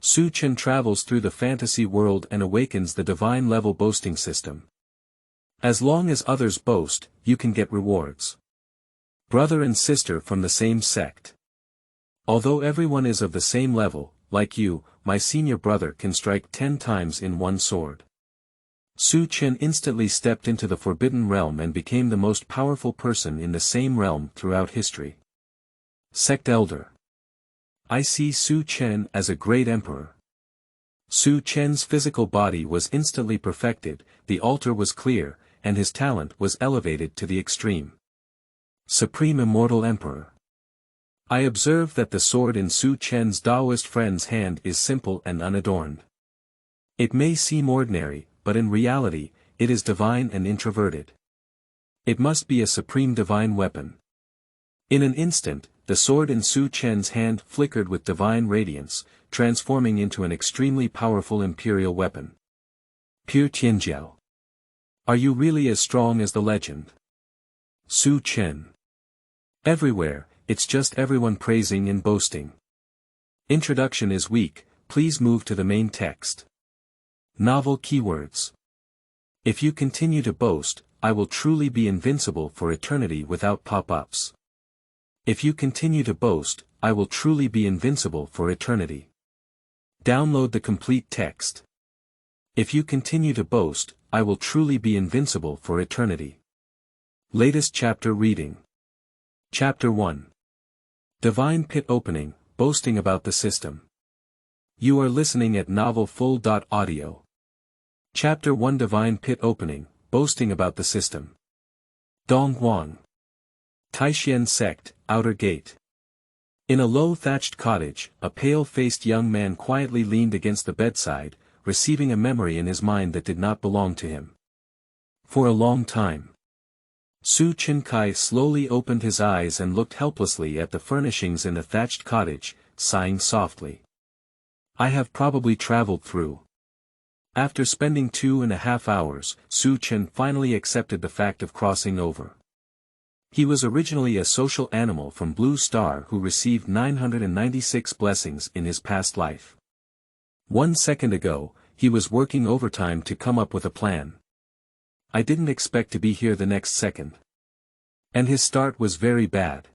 Chen travels through the fantasy world and awakens the divine-level boasting system. As long as others boast, you can get rewards. Brother and sister from the same sect. Although everyone is of the same level, like you, my senior brother can strike 10 times in one sword. Chen instantly stepped into the forbidden realm and became the most powerful person in the same realm throughout history. Sect Elder. I see Chen as a great emperor. Chen's physical body was instantly perfected, the altar was clear, and his talent was elevated to the extreme. Supreme Immortal Emperor. I observe that the sword in Chen's Taoist friend's hand is simple and unadorned. It may seem ordinary, but in reality, it is divine and introverted. It must be a supreme divine weapon. In an instant, the sword in Chen's hand flickered with divine radiance, transforming into an extremely powerful imperial weapon. Pure Tianjiao. Are you really as strong as the legend? Chen. Everywhere, it's just everyone praising and boasting. Introduction is weak, please move to the main text. Novel keywords. If you continue to boast, I will truly be invincible for eternity without pop-ups. If you continue to boast, I will truly be invincible for eternity. Download the complete text. If you continue to boast, I will truly be invincible for eternity. Latest chapter reading. Chapter 1. Divine Pit Opening, Boasting about the System. You are listening at novelfull.audio. Chapter 1 Divine Pit Opening, Boasting about the System. Dong Huang. Taishan Sect, Outer Gate. In a low thatched cottage, a pale-faced young man quietly leaned against the bedside, receiving a memory in his mind that did not belong to him. For a long time. Chen Kai slowly opened his eyes and looked helplessly at the furnishings in the thatched cottage, sighing softly. I have probably traveled through. After spending 2.5 hours, Chen finally accepted the fact of crossing over. He was originally a social animal from Blue Star who received 996 blessings in his past life. 1 second ago, he was working overtime to come up with a plan. I didn't expect to be here the next second. And his start was very bad.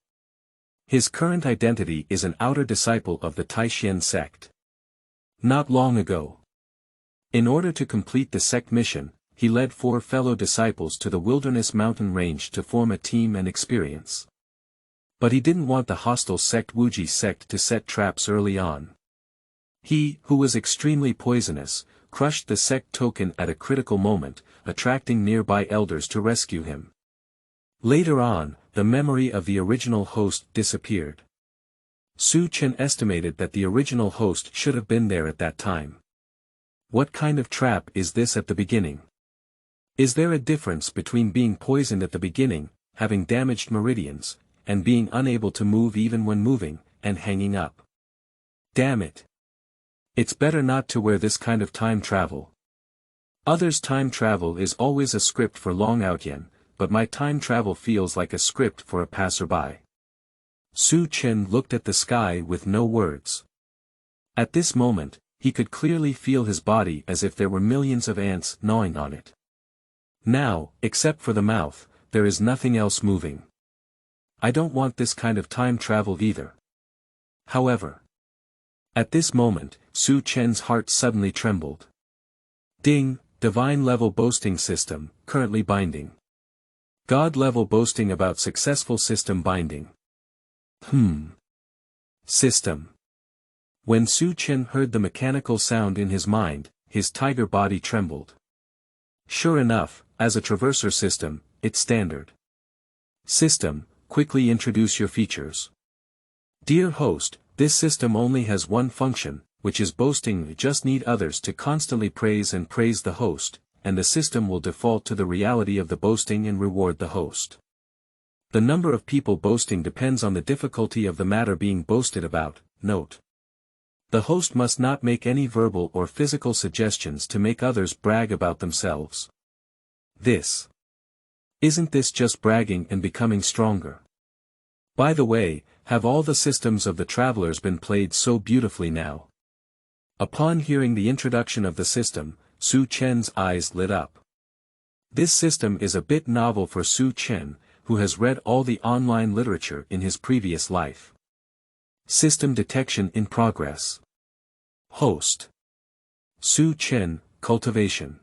His current identity is an outer disciple of the Taishan sect. Not long ago. In order to complete the sect mission, he led 4 fellow disciples to the wilderness mountain range to form a team and experience. But he didn't want the hostile sect Wuji sect to set traps early on. He, who was extremely poisonous, crushed the sect token at a critical moment, attracting nearby elders to rescue him. Later on, the memory of the original host disappeared. Chen estimated that the original host should have been there at that time. What kind of trap is this at the beginning? Is there a difference between being poisoned at the beginning, having damaged meridians, and being unable to move even when moving, and hanging up? Damn it. It's better not to wear this kind of time travel. Others' time travel is always a script for Long Outyen, but my time travel feels like a script for a passerby. Chen looked at the sky with no words. At this moment, he could clearly feel his body as if there were millions of ants gnawing on it. Now, except for the mouth, there is nothing else moving. I don't want this kind of time travel either. However. At this moment, Chen's heart suddenly trembled. Ding, divine level boasting system, currently binding. God level boasting about successful system binding. System. When Chen heard the mechanical sound in his mind, his tiger body trembled. Sure enough, as a traverser system, it's standard. System, quickly introduce your features. Dear host, this system only has one function, which is boasting. We just need others to constantly praise the host, and the system will default to the reality of the boasting and reward the host. The number of people boasting depends on the difficulty of the matter being boasted about. Note. The host must not make any verbal or physical suggestions to make others brag about themselves. Isn't this just bragging and becoming stronger? By the way, have all the systems of the travelers been played so beautifully now? Upon hearing the introduction of the system, Su Chen's eyes lit up. This system is a bit novel for Su Chen, who has read all the online literature in his previous life. System detection in progress. Host. Su Chen, cultivation.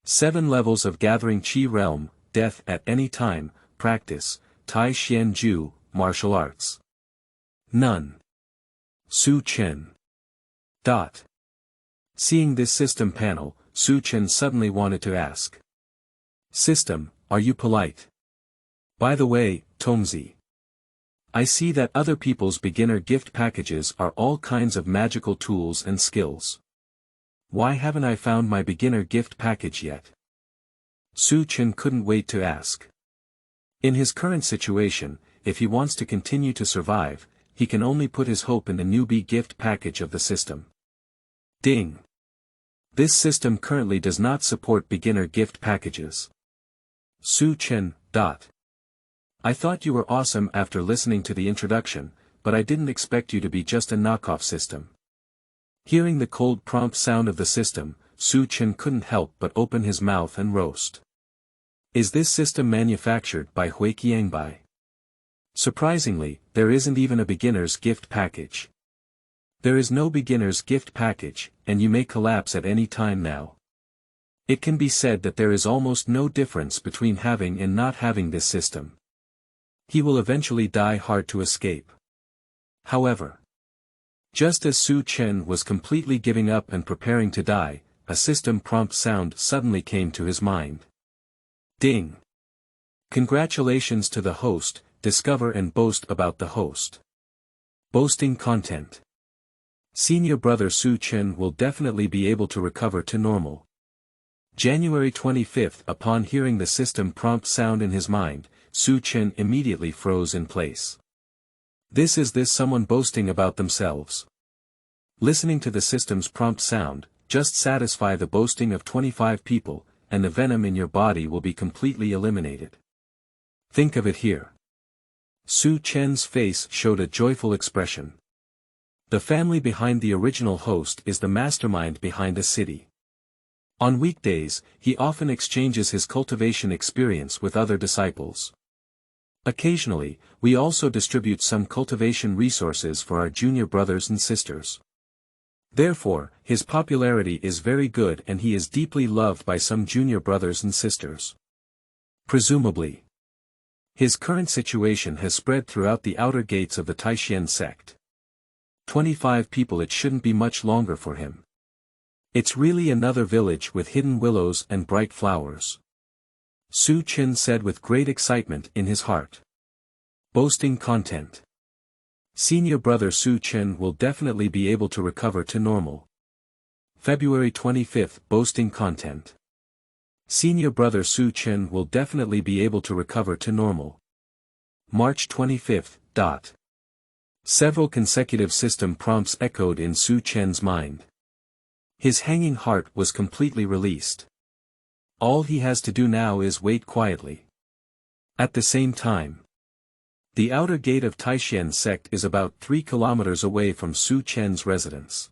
7 levels of gathering Qi realm, death at any time, practice, Tai Xian Ju, martial arts. None. Su Chen. Seeing this system panel, Su Chen suddenly wanted to ask. System, are you polite? By the way, Tongzi. I see that other people's beginner gift packages are all kinds of magical tools and skills. Why haven't I found my beginner gift package yet? Su Chen couldn't wait to ask. In his current situation, if he wants to continue to survive, he can only put his hope in the newbie gift package of the system. Ding. This system currently does not support beginner gift packages. Su Chen. I thought you were awesome after listening to the introduction, but I didn't expect you to be just a knockoff system. Hearing the cold prompt sound of the system, Su Chen couldn't help but open his mouth and roast. Is this system manufactured by Hui Qiangbai? Surprisingly, there isn't even a beginner's gift package. There is no beginner's gift package, and you may collapse at any time now. It can be said that there is almost no difference between having and not having this system. He will eventually die hard to escape. However, just as Su Chen was completely giving up and preparing to die, a system prompt sound suddenly came to his mind. Ding! Congratulations to the host, discover and boast about the host. Boasting content. Senior brother Su Chen will definitely be able to recover to normal. January 25th. Upon hearing the system prompt sound in his mind, Su Chen immediately froze in place. This someone boasting about themselves? Listening to the system's prompt sound, just satisfy the boasting of 25 people, and the venom in your body will be completely eliminated. Think of it here. Su Chen's face showed a joyful expression. The family behind the original host is the mastermind behind a city. On weekdays, he often exchanges his cultivation experience with other disciples. Occasionally, we also distribute some cultivation resources for our junior brothers and sisters. Therefore, his popularity is very good and he is deeply loved by some junior brothers and sisters. Presumably, his current situation has spread throughout the outer gates of the Taishan sect. 25 people. It shouldn't be much longer for him. It's really another village with hidden willows and bright flowers. Su Chen said with great excitement in his heart. Boasting content. Senior brother Su Chen will definitely be able to recover to normal. February 25th. Boasting content. Senior brother Su Chen will definitely be able to recover to normal. March 25th. Several consecutive system prompts echoed in Su Chen's mind. His hanging heart was completely released. All he has to do now is wait quietly. At the same time, the outer gate of Taishan sect is about 3 kilometers away from Su Chen's residence.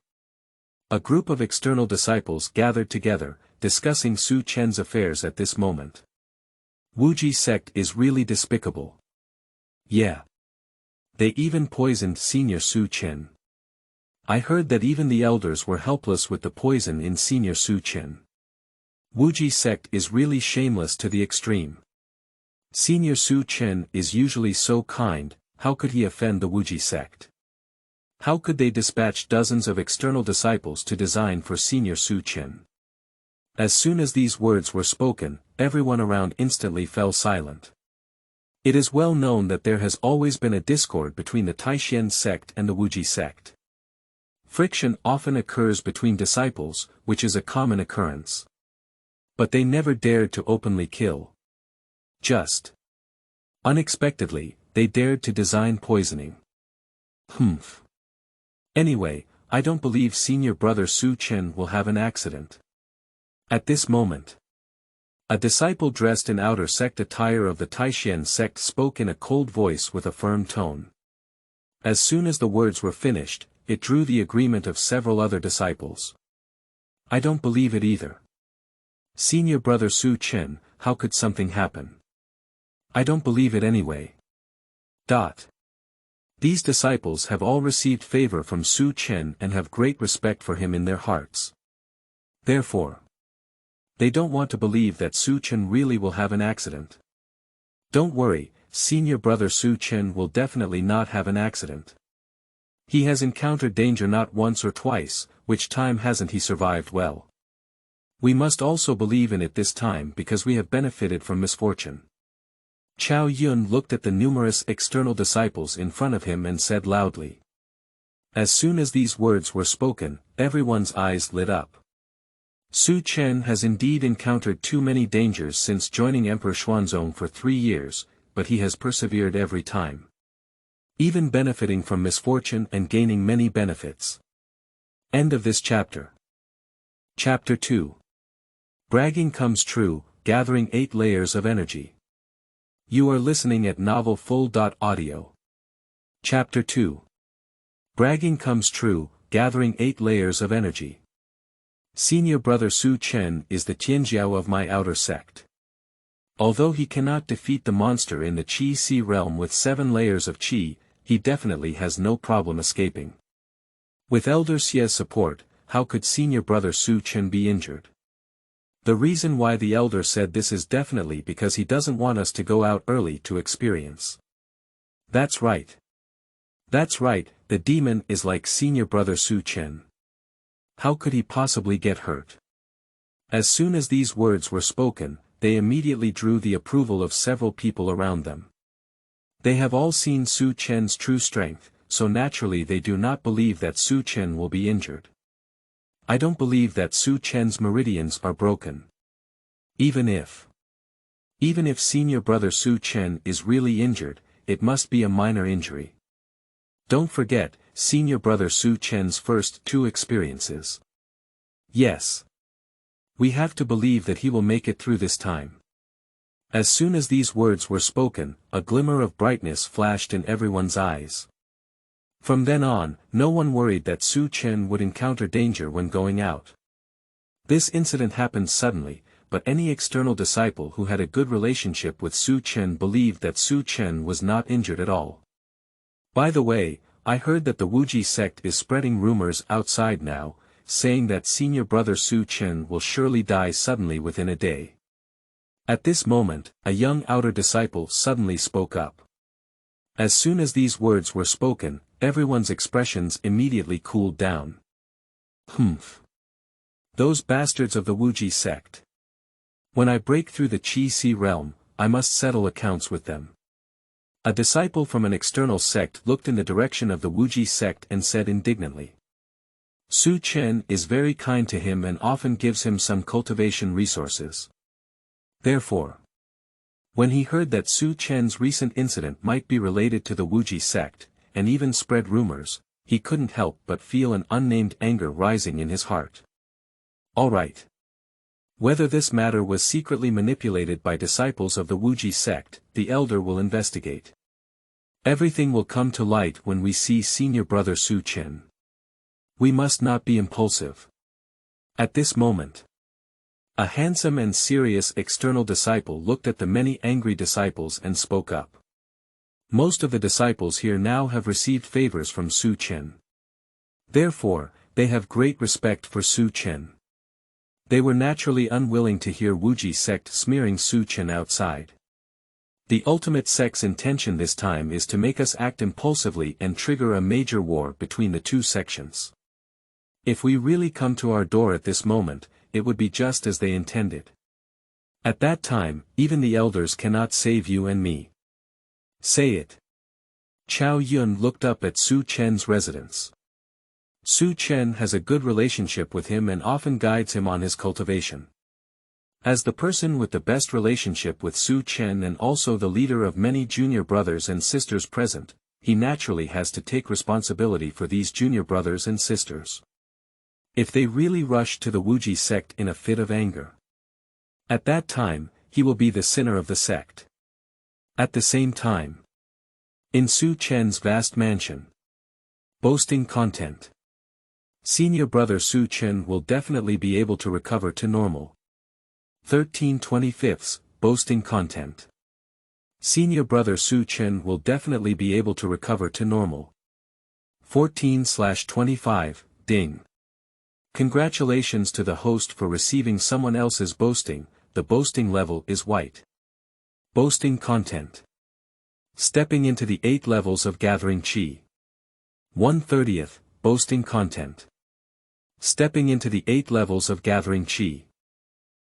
A group of external disciples gathered together, discussing Su Chen's affairs at this moment. Wuji sect is really despicable. Yeah. They even poisoned Senior Su Chen. I heard that even the elders were helpless with the poison in Senior Su Chen. Wuji sect is really shameless to the extreme. Senior Su Chen is usually so kind, how could he offend the Wuji sect? How could they dispatch dozens of external disciples to design for Senior Su Chen? As soon as these words were spoken, everyone around instantly fell silent. It is well known that there has always been a discord between the Taishan sect and the Wuji sect. Friction often occurs between disciples, which is a common occurrence. But they never dared to openly kill. Just unexpectedly, they dared to design poisoning. Anyway, I don't believe senior brother Su Chen will have an accident. At this moment, a disciple dressed in outer sect attire of the Taishan sect spoke in a cold voice with a firm tone. As soon as the words were finished, it drew the agreement of several other disciples. I don't believe it either. Senior brother Chen, how could something happen? I don't believe it anyway. These disciples have all received favor from Chen and have great respect for him in their hearts. Therefore, they don't want to believe that Chen really will have an accident. Don't worry, senior brother Chen will definitely not have an accident. He has encountered danger not once or twice, which time hasn't he survived well. We must also believe in it this time because we have benefited from misfortune. Chao Yun looked at the numerous external disciples in front of him and said loudly. As soon as these words were spoken, everyone's eyes lit up. Chen has indeed encountered too many dangers since joining Emperor Xuanzong for 3 years, but he has persevered every time. Even benefiting from misfortune and gaining many benefits. End of this chapter. Chapter 2. Bragging comes true, gathering 8 layers of energy. You are listening at Novel Full.audio. Chapter 2. Bragging comes true, gathering 8 layers of energy. Senior brother Chen is the Tianjiao of my outer sect. Although he cannot defeat the monster in the Qi realm with 7 layers of Qi, he definitely has no problem escaping. With Elder Xie's support, how could senior brother Chen be injured? The reason why the elder said this is definitely because he doesn't want us to go out early to experience. That's right. That's right, the demon is like senior brother Chen. How could he possibly get hurt? As soon as these words were spoken, they immediately drew the approval of several people around them. They have all seen Chen's true strength, so naturally they do not believe that Chen will be injured. I don't believe that Chen's meridians are broken. Even if senior brother Chen is really injured, it must be a minor injury. Don't forget, senior brother Chen's first 2 experiences. Yes. We have to believe that he will make it through this time. As soon as these words were spoken, a glimmer of brightness flashed in everyone's eyes. From then on, no one worried that Chen would encounter danger when going out. This incident happened suddenly, but any external disciple who had a good relationship with Chen believed that Chen was not injured at all. By the way, I heard that the Wuji sect is spreading rumors outside now, saying that senior brother Chen will surely die suddenly within a day. At this moment, a young outer disciple suddenly spoke up. As soon as these words were spoken, everyone's expressions immediately cooled down. Those bastards of the Wuji sect. When I break through the Qi realm, I must settle accounts with them. A disciple from an external sect looked in the direction of the Wuji sect and said indignantly. Chen is very kind to him and often gives him some cultivation resources. Therefore, when he heard that Chen's recent incident might be related to the Wuji sect, and even spread rumors, he couldn't help but feel an unnamed anger rising in his heart. Alright. Whether this matter was secretly manipulated by disciples of the Wuji sect, the elder will investigate. Everything will come to light when we see senior brother Chen. We must not be impulsive. At this moment, a handsome and serious external disciple looked at the many angry disciples and spoke up. Most of the disciples here now have received favors from Chen. Therefore, they have great respect for Chen. They were naturally unwilling to hear Wuji sect smearing Chen outside. The ultimate sect's intention this time is to make us act impulsively and trigger a major war between the 2 sections. If we really come to our door at this moment, it would be just as they intended. At that time, even the elders cannot save you and me. Say it. Chao Yun looked up at Chen's residence. Chen has a good relationship with him and often guides him on his cultivation. As the person with the best relationship with Chen and also the leader of many junior brothers and sisters present, he naturally has to take responsibility for these junior brothers and sisters. If they really rush to the Wuji sect in a fit of anger, at that time, he will be the sinner of the sect. At the same time, in Chen's vast mansion, Boasting content. Senior brother Chen will definitely be able to recover to normal. 13/25, boasting content. Senior brother Chen will definitely be able to recover to normal. 14/25, ding. Congratulations to the host for receiving someone else's boasting, the boasting level is white. Boasting content. Stepping into the 8 levels of gathering chi. 1/30, boasting content. Stepping into the 8 levels of gathering chi.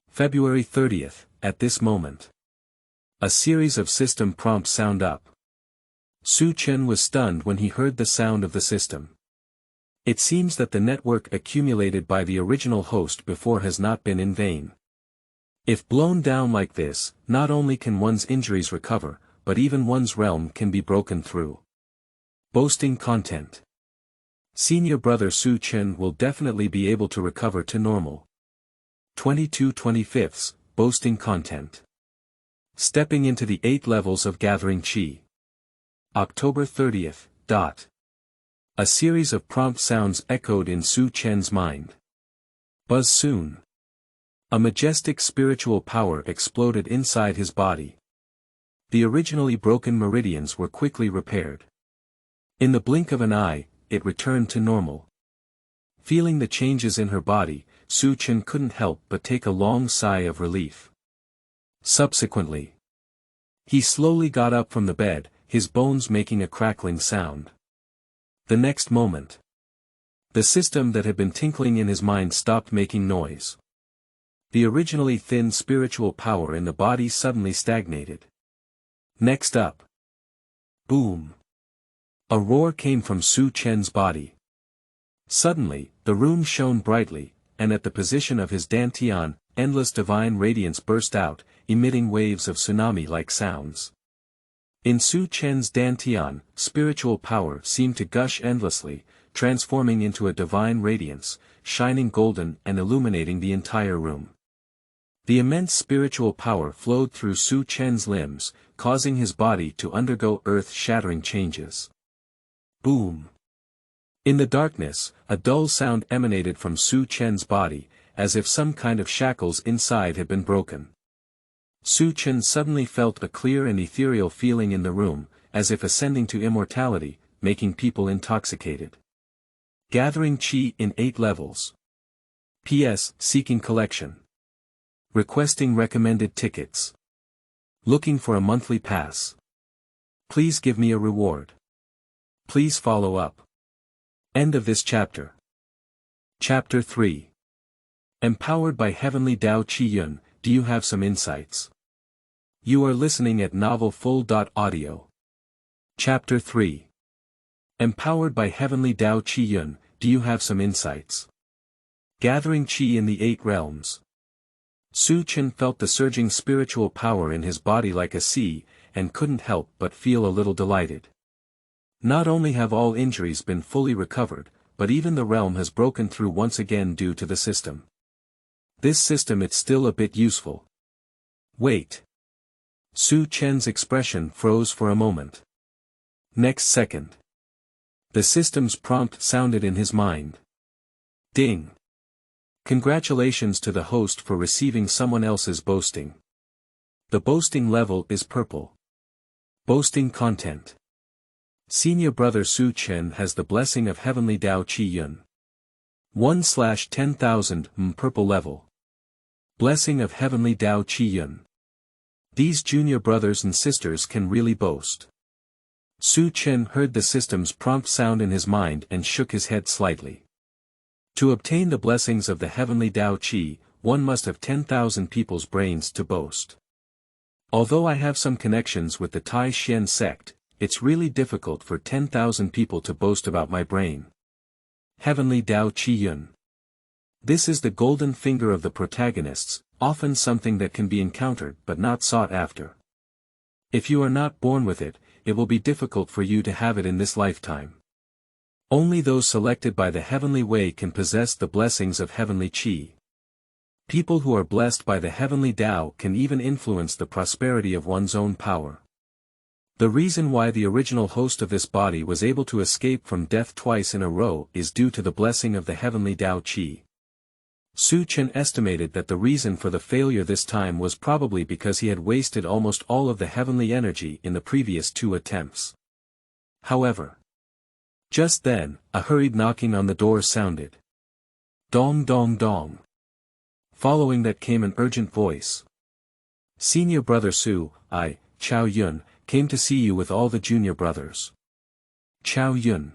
February 30th, at this moment. A series of system prompts sound up. Chen was stunned when he heard the sound of the system. It seems that the network accumulated by the original host before has not been in vain. If blown down like this, not only can one's injuries recover, but even one's realm can be broken through. Boasting content. Senior brother Chen will definitely be able to recover to normal. 22/25, boasting content. Stepping into the 8 levels of gathering chi. October 30th, A series of prompt sounds echoed in Chen's mind. Buzz soon. A majestic spiritual power exploded inside his body. The originally broken meridians were quickly repaired. In the blink of an eye, it returned to normal. Feeling the changes in her body, Chen couldn't help but take a long sigh of relief. Subsequently, he slowly got up from the bed, his bones making a crackling sound. The next moment, the system that had been tinkling in his mind stopped making noise. The originally thin spiritual power in the body suddenly stagnated. Next up. Boom. A roar came from Chen's body. Suddenly, the room shone brightly, and at the position of his dantian, endless divine radiance burst out, emitting waves of tsunami-like sounds. In Chen's dantian, spiritual power seemed to gush endlessly, transforming into a divine radiance, shining golden and illuminating the entire room. The immense spiritual power flowed through Chen's limbs, causing his body to undergo earth-shattering changes. Boom. In the darkness, a dull sound emanated from Chen's body, as if some kind of shackles inside had been broken. Chen suddenly felt a clear and ethereal feeling in the room, as if ascending to immortality, making people intoxicated. Gathering chi in 8 levels. P.S. Seeking collection. Requesting recommended tickets. Looking for a monthly pass. Please give me a reward. Please follow up. End of this chapter. Chapter 3. Empowered by Heavenly Tao Chi Yun, do you have some insights? You are listening at novelfull.audio. Chapter 3. Empowered by Heavenly Tao Chi Yun, do you have some insights? Gathering chi in the 8 realms. Chen felt the surging spiritual power in his body like a sea, and couldn't help but feel a little delighted. Not only have all injuries been fully recovered, but even the realm has broken through once again due to the system. This system it's still a bit useful. Wait. Chen's expression froze for a moment. Next second. The system's prompt sounded in his mind. Ding. Congratulations to the host for receiving someone else's boasting. The boasting level is purple. Boasting content. Senior brother Chen has the blessing of Heavenly Tao Chi Yun. 1/10,000 purple level. Blessing of Heavenly Tao Chi Yun. These junior brothers and sisters can really boast. Chen heard the system's prompt sound in his mind and shook his head slightly. To obtain the blessings of the Heavenly Tao Chi, one must have 10,000 people's brains to boast. Although I have some connections with the Tai Xian sect, it's really difficult for 10,000 people to boast about my brain. Heavenly Tao Chi Yun. This is the golden finger of the protagonists, often something that can be encountered but not sought after. If you are not born with it, it will be difficult for you to have it in this lifetime. Only those selected by the heavenly way can possess the blessings of heavenly chi. People who are blessed by the heavenly Tao can even influence the prosperity of one's own power. The reason why the original host of this body was able to escape from death twice in a row is due to the blessing of the heavenly Tao Qi. Chen estimated that the reason for the failure this time was probably because he had wasted almost all of the heavenly energy in the previous 2 attempts. However, just then, a hurried knocking on the door sounded. Dong dong dong. Following that came an urgent voice. Senior brother Su, I, Chao Yun, came to see you with all the junior brothers. Chao Yun.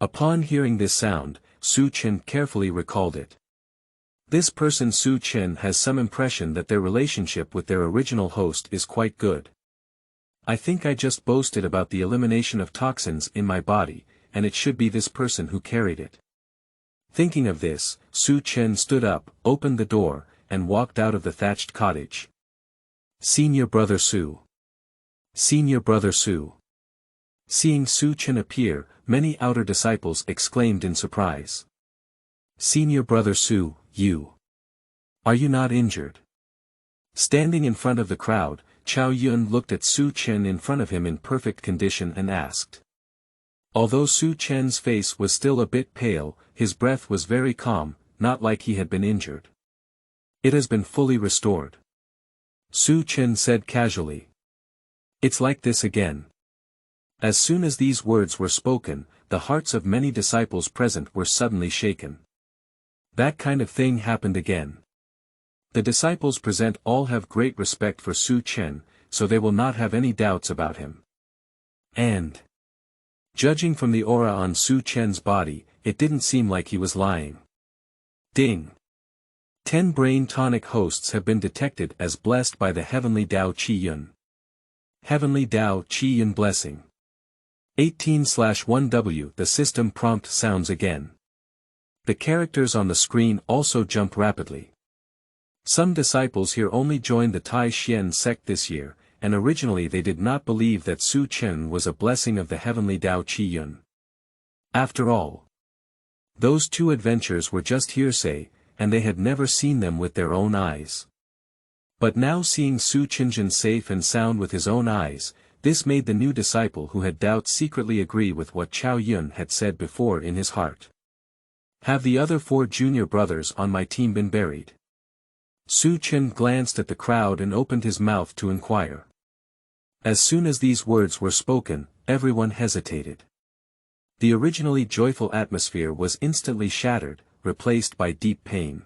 Upon hearing this sound, Chen carefully recalled it. This person Chen has some impression that their relationship with their original host is quite good. I think I just boasted about the elimination of toxins in my body, and it should be this person who carried it. Thinking of this, Chen stood up, opened the door, and walked out of the thatched cottage. Senior brother Su. Senior brother Su. Seeing Chen appear, many outer disciples exclaimed in surprise. Senior brother Su, you. Are you not injured? Standing in front of the crowd, Chao Yun looked at Chen in front of him in perfect condition and asked. Although Chen's face was still a bit pale, his breath was very calm, not like he had been injured. It has been fully restored. Chen said casually. It's like this again. As soon as these words were spoken, the hearts of many disciples present were suddenly shaken. That kind of thing happened again. The disciples present all have great respect for Chen, so they will not have any doubts about him. And judging from the aura on Chen's body, it didn't seem like he was lying. Ding! 10 brain tonic hosts have been detected as blessed by the heavenly Tao Qi Yun. Heavenly Tao Qi Yun blessing. 18/1W. The system prompt sounds again. The characters on the screen also jump rapidly. Some disciples here only joined the Tai Xian sect this year, and originally they did not believe that Chen was a blessing of the heavenly Tao Qi Yun. After all, those 2 adventures were just hearsay, and they had never seen them with their own eyes. But now seeing Chen safe and sound with his own eyes, this made the new disciple who had doubts secretly agree with what Chao Yun had said before in his heart. Have the other 4 junior brothers on my team been buried? Chen glanced at the crowd and opened his mouth to inquire. As soon as these words were spoken, everyone hesitated. The originally joyful atmosphere was instantly shattered, replaced by deep pain.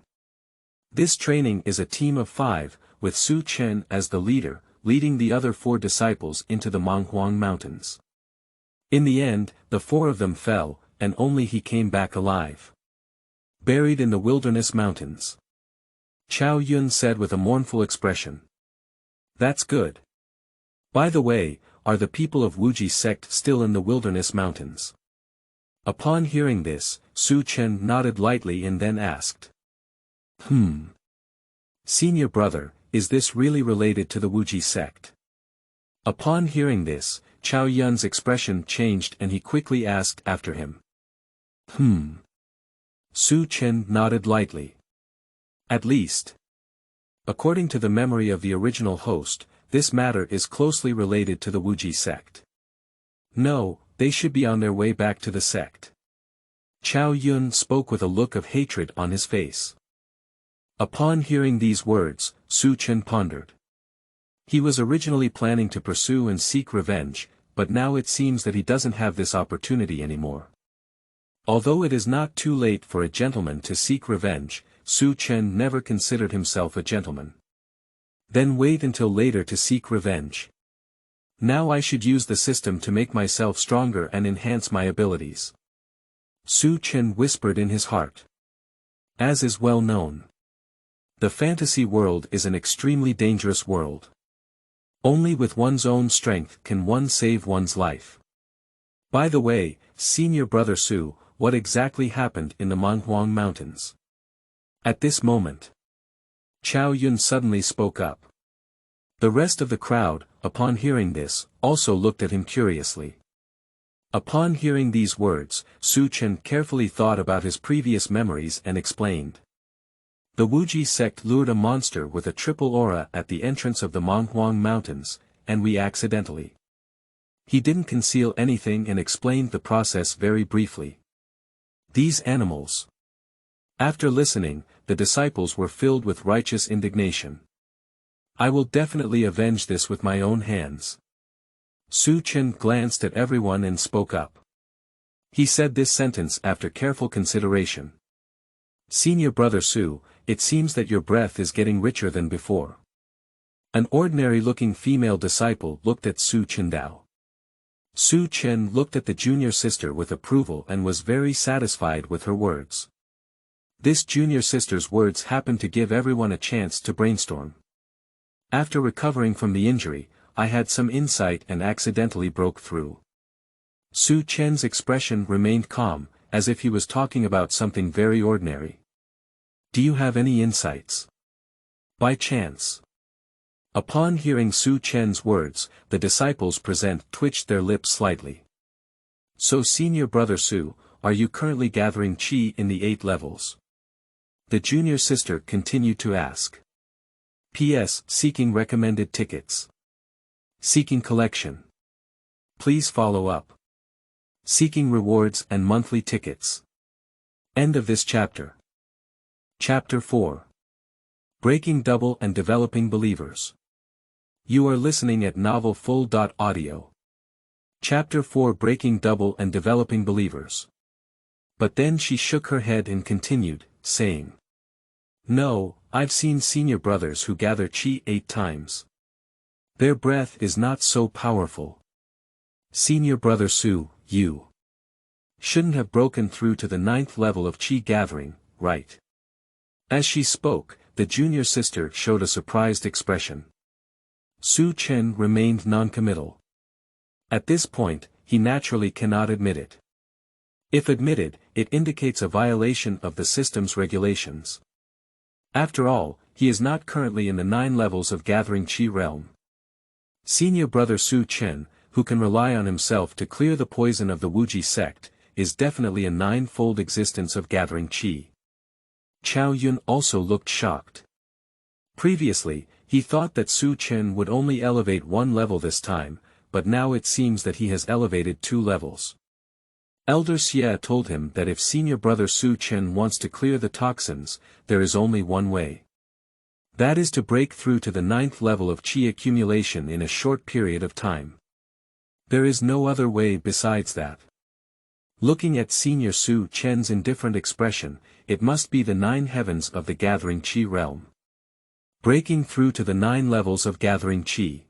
This training is a team of 5, with Chen as the leader, leading the other 4 disciples into the Manghuang Mountains. In the end, the 4 of them fell, and only he came back alive. Buried in the wilderness mountains. Chao Yun said with a mournful expression. That's good. By the way, are the people of Wuji sect still in the wilderness mountains? Upon hearing this, Chen nodded lightly and then asked. Senior brother, is this really related to the Wuji sect? Upon hearing this, Chao Yun's expression changed and he quickly asked after him. Chen nodded lightly. At least. According to the memory of the original host, this matter is closely related to the Wuji sect. No, they should be on their way back to the sect. Chao Yun spoke with a look of hatred on his face. Upon hearing these words, Chen pondered. He was originally planning to pursue and seek revenge, but now it seems that he doesn't have this opportunity anymore. Although it is not too late for a gentleman to seek revenge, Chen never considered himself a gentleman. Then wait until later to seek revenge. Now I should use the system to make myself stronger and enhance my abilities. Chen whispered in his heart. As is well known, the fantasy world is an extremely dangerous world. Only with one's own strength can one save one's life. By the way, senior brother Su, what exactly happened in the Manghuang Mountains? At this moment, Chao Yun suddenly spoke up. The rest of the crowd, upon hearing this, also looked at him curiously. Upon hearing these words, Chen carefully thought about his previous memories and explained. The Wuji sect lured a monster with a triple aura at the entrance of the Manghuang Mountains, and we accidentally He didn't conceal anything and explained the process very briefly. These animals. After listening, the disciples were filled with righteous indignation. I will definitely avenge this with my own hands. Chen glanced at everyone and spoke up. He said this sentence after careful consideration. Senior brother Su, it seems that your breath is getting richer than before. An ordinary-looking female disciple looked at Chen Dao. Chen looked at the junior sister with approval and was very satisfied with her words. This junior sister's words happened to give everyone a chance to brainstorm. After recovering from the injury, I had some insight and accidentally broke through. Chen's expression remained calm, as if he was talking about something very ordinary. Do you have any insights? By chance. Upon hearing Chen's words, the disciples present twitched their lips slightly. So senior brother Su, are you currently gathering qi in the 8 levels? The junior sister continued to ask. P.S. Seeking recommended tickets. Seeking collection. Please follow up. Seeking rewards and monthly tickets. End of this chapter. Chapter 4. Breaking Double and Developing Believers. You are listening at novelfull.audio. Chapter 4 Breaking Double and Developing Believers. But then she shook her head and continued, saying. No, I've seen senior brothers who gather qi 8 times. Their breath is not so powerful. Senior brother Su, you shouldn't have broken through to the 9th level of qi gathering, right? As she spoke, the junior sister showed a surprised expression. Chen remained non-committal. At this point, he naturally cannot admit it. If admitted, it indicates a violation of the system's regulations. After all, he is not currently in the 9 levels of gathering qi realm. Senior brother Chen, who can rely on himself to clear the poison of the Wuji sect, is definitely a 9-fold existence of gathering qi. Chao Yun also looked shocked. Previously, he thought that Chen would only elevate 1 level this time, but now it seems that he has elevated 2 levels. Elder Xie told him that if senior brother Chen wants to clear the toxins, there is only one way. That is to break through to the 9th level of qi accumulation in a short period of time. There is no other way besides that. Looking at senior Chen's indifferent expression, it must be the 9 heavens of the gathering qi realm. Breaking through to the 9 levels of gathering qi.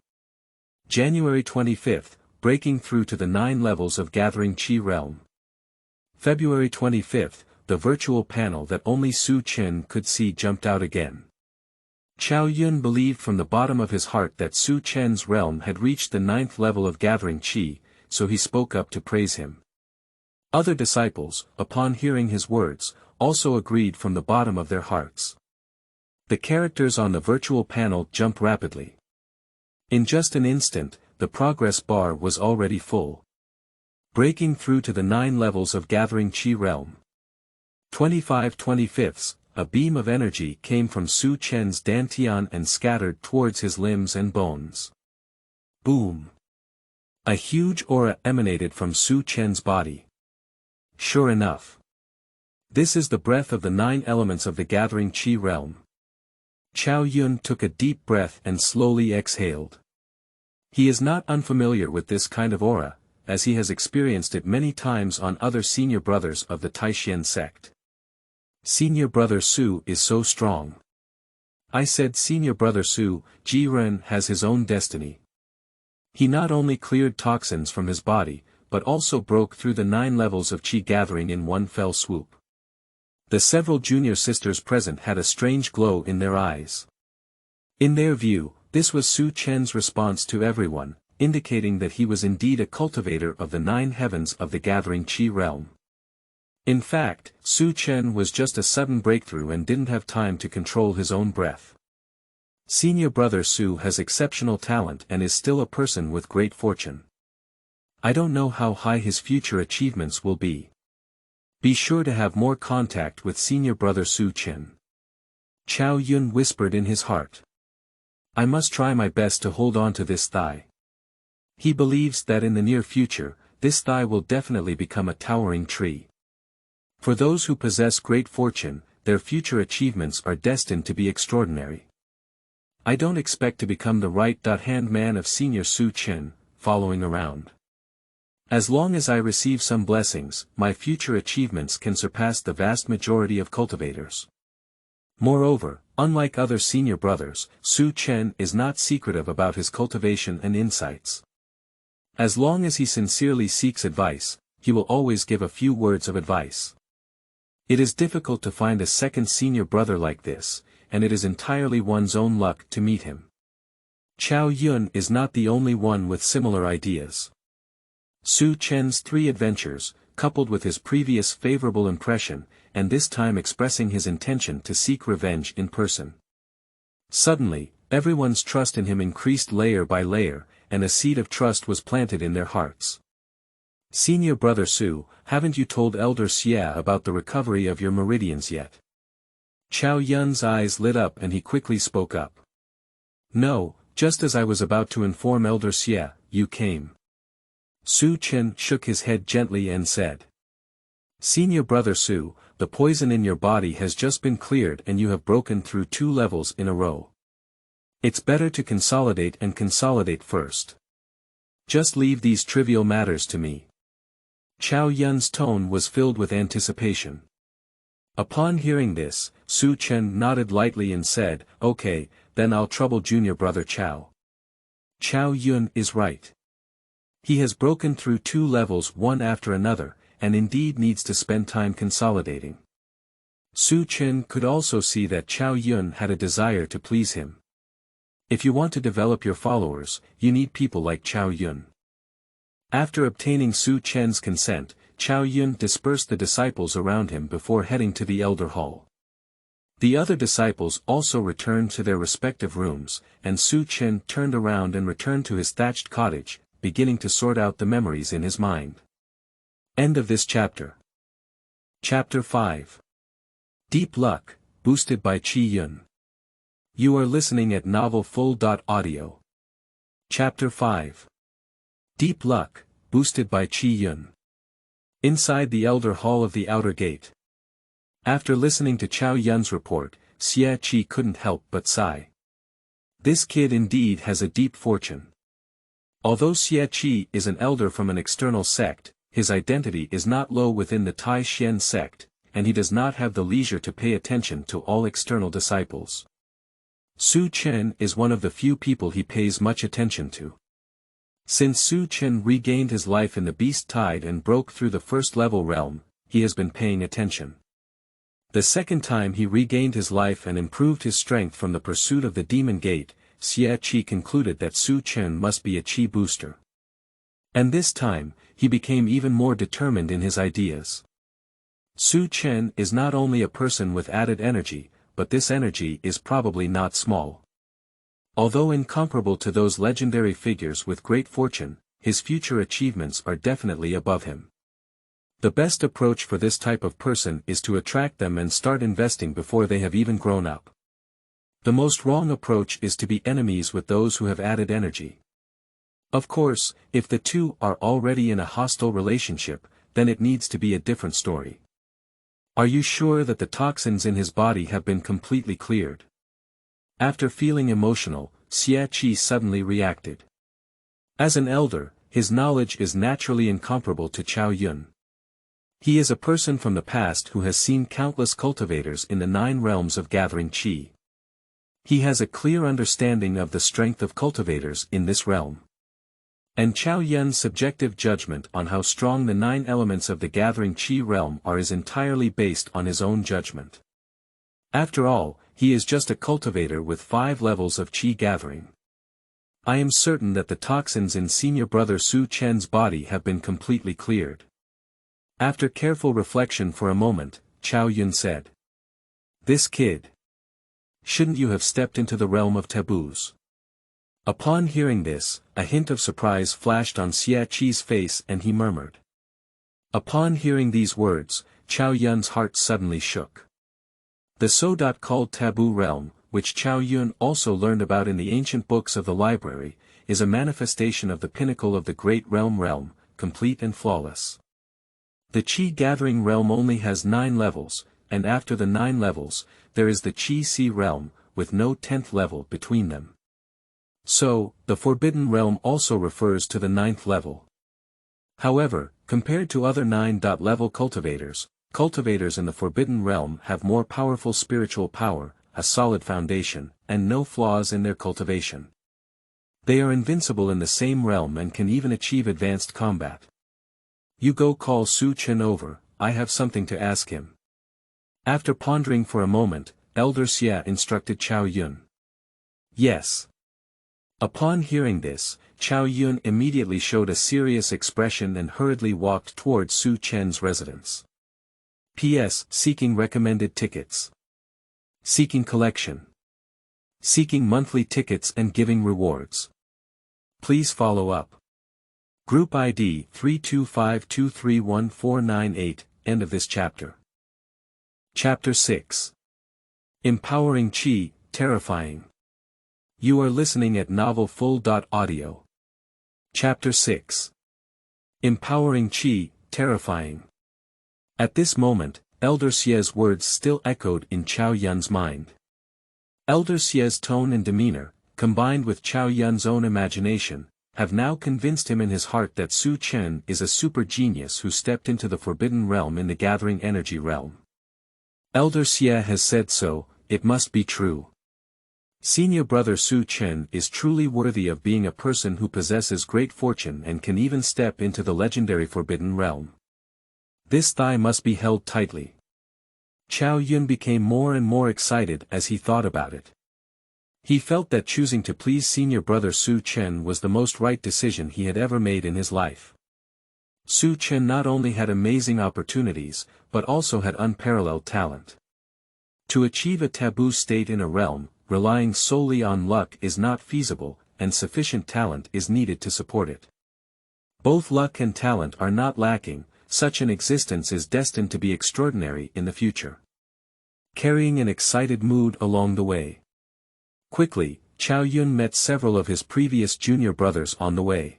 January 25th, breaking through to the 9 levels of gathering qi realm. February 25th, the virtual panel that only Chen could see jumped out again. Chao Yun believed from the bottom of his heart that Chen's realm had reached the 9th level of gathering qi, so he spoke up to praise him. Other disciples, upon hearing his words, also agreed from the bottom of their hearts. The characters on the virtual panel jumped rapidly. In just an instant, the progress bar was already full. Breaking through to the 9 levels of gathering qi realm. 25/25, a beam of energy came from Chen's dantian and scattered towards his limbs and bones. Boom! A huge aura emanated from Chen's body. Sure enough. This is the breath of the 9 elements of the gathering qi realm. Chao Yun took a deep breath and slowly exhaled. He is not unfamiliar with this kind of aura, as he has experienced it many times on other senior brothers of the Taishan sect. Senior brother Su is so strong. I said senior brother Su, Jiren has his own destiny. He not only cleared toxins from his body, but also broke through the 9 levels of qi gathering in one fell swoop. The several junior sisters present had a strange glow in their eyes. In their view, this was Chen's response to everyone, indicating that he was indeed a cultivator of the 9 heavens of the gathering qi realm. In fact, Chen was just a sudden breakthrough and didn't have time to control his own breath. Senior brother Su has exceptional talent and is still a person with great fortune. I don't know how high his future achievements will be. Be sure to have more contact with senior brother Chen. Chao Yun whispered in his heart. I must try my best to hold on to this thigh. He believes that in the near future, this thigh will definitely become a towering tree. For those who possess great fortune, their future achievements are destined to be extraordinary. I don't expect to become the right-hand man of Senior Su Chen, following around. As long as I receive some blessings, my future achievements can surpass the vast majority of cultivators. Moreover, unlike other senior brothers, Su Chen is not secretive about his cultivation and insights. As long as he sincerely seeks advice, he will always give a few words of advice. It is difficult to find a second senior brother like this, and it is entirely one's own luck to meet him. Chao Yun is not the only one with similar ideas. Su Chen's 3 adventures, coupled with his previous favorable impression, and this time expressing his intention to seek revenge in person. Suddenly, everyone's trust in him increased layer by layer, and a seed of trust was planted in their hearts. Senior brother Su, haven't you told Elder Xia about the recovery of your meridians yet? Chao Yun's eyes lit up and he quickly spoke up. No, just as I was about to inform Elder Xia, you came. Su Chen shook his head gently and said. Senior brother Su, the poison in your body has just been cleared and you have broken through 2 levels in a row. It's better to consolidate and consolidate first. Just leave these trivial matters to me. Chao Yun's tone was filled with anticipation. Upon hearing this, Su Chen nodded lightly and said, okay, then I'll trouble junior brother Chao. Chao Yun is right. He has broken through 2 levels one after another, and indeed needs to spend time consolidating. Su Chen could also see that Chao Yun had a desire to please him. If you want to develop your followers, you need people like Chao Yun. After obtaining Su Chen's consent, Chao Yun dispersed the disciples around him before heading to the Elder Hall. The other disciples also returned to their respective rooms, and Su Chen turned around and returned to his thatched cottage, beginning to sort out the memories in his mind. End of this chapter. Chapter 5. Deep Luck, boosted by Chi Yun. You are listening at novelfull.audio. Chapter 5. Deep Luck, boosted by Chi Yun. Inside the Elder Hall of the Outer Gate. After listening to Chao Yun's report, Xia Qi couldn't help but sigh. This kid indeed has a deep fortune. Although Xia Qi is an elder from an external sect, his identity is not low within the Tai Xian sect, and he does not have the leisure to pay attention to all external disciples. Su Chen is one of the few people he pays much attention to. Since Su Chen regained his life in the Beast Tide and broke through the first-level realm, he has been paying attention. The second time he regained his life and improved his strength from the pursuit of the Demon Gate, Xia Qi concluded that Su Chen must be a Qi booster. And this time, he became even more determined in his ideas. Su Chen is not only a person with added energy, but this energy is probably not small. Although incomparable to those legendary figures with great fortune, his future achievements are definitely above him. The best approach for this type of person is to attract them and start investing before they have even grown up. The most wrong approach is to be enemies with those who have added energy. Of course, if the two are already in a hostile relationship, then it needs to be a different story. Are you sure that the toxins in his body have been completely cleared? After feeling emotional, Xia Qi suddenly reacted. As an elder, his knowledge is naturally incomparable to Chao Yun. He is a person from the past who has seen countless cultivators in the 9 realms of gathering qi. He has a clear understanding of the strength of cultivators in this realm. And Chao Yun's subjective judgment on how strong the 9 elements of the gathering qi realm are is entirely based on his own judgment. After all, he is just a cultivator with 5 levels of qi gathering. I am certain that the toxins in senior brother Su Chen's body have been completely cleared. After careful reflection for a moment, Chao Yun said. This kid. Shouldn't you have stepped into the realm of taboos? Upon hearing this, a hint of surprise flashed on Xia Qi's face and he murmured. Upon hearing these words, Chao Yun's heart suddenly shook. The so-called taboo realm, which Chao Yun also learned about in the ancient books of the library, is a manifestation of the pinnacle of the Great Realm, complete and flawless. The Qi gathering realm only has 9 levels, and after the 9 levels, there is the Qi Sea realm, with no 10th level between them. So, the Forbidden Realm also refers to the 9th level. However, compared to other 9th-level cultivators in the Forbidden Realm have more powerful spiritual power, a solid foundation, and no flaws in their cultivation. They are invincible in the same realm and can even achieve advanced combat. You go call Su Chen over, I have something to ask him. After pondering for a moment, Elder Xie instructed Chao Yun. Yes. Upon hearing this, Chao Yun immediately showed a serious expression and hurriedly walked towards Su Chen's residence. P.S. Seeking recommended tickets. Seeking collection. Seeking monthly tickets and giving rewards. Please follow up. Group ID 325231498, end of this chapter. Chapter 6. Empowering Qi, Terrifying. You are listening at novelfull.audio. Chapter 6. Empowering Qi, Terrifying. At this moment, Elder Xie's words still echoed in Chao Yun's mind. Elder Xie's tone and demeanor, combined with Chao Yun's own imagination, have now convinced him in his heart that Su Chen is a super genius who stepped into the Forbidden Realm in the Gathering Energy Realm. Elder Xie has said so, it must be true. Senior brother Su Chen is truly worthy of being a person who possesses great fortune and can even step into the legendary Forbidden Realm. This thigh must be held tightly. Chao Yun became more and more excited as he thought about it. He felt that choosing to please senior brother Su Chen was the most right decision he had ever made in his life. Su Chen not only had amazing opportunities, but also had unparalleled talent. To achieve a taboo state in a realm, relying solely on luck is not feasible, and sufficient talent is needed to support it. Both luck and talent are not lacking, such an existence is destined to be extraordinary in the future. Carrying an excited mood along the way. Quickly, Chao Yun met several of his previous junior brothers on the way.